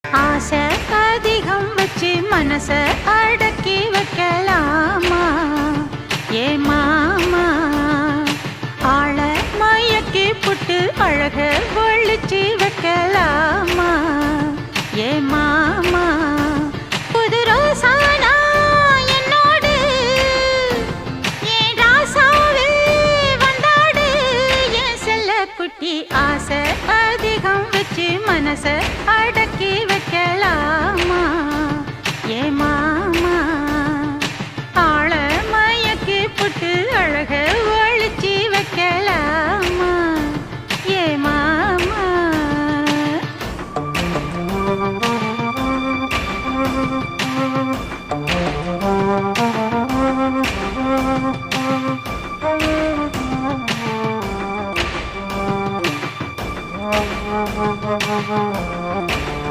ஆசை அதிகம் வச்சு மனச அடக்கி வைக்கலாமா ஏ மாமா ஆள மயக்கி புட்டு அழக ஒழிச்சு வைக்கலாமா ஏ மாமா புது ரோசானா என்னோடு ஏன் ராசாவே வந்தாடு என் செல்ல குட்டி ஆசை அதிகம் வச்சு மனச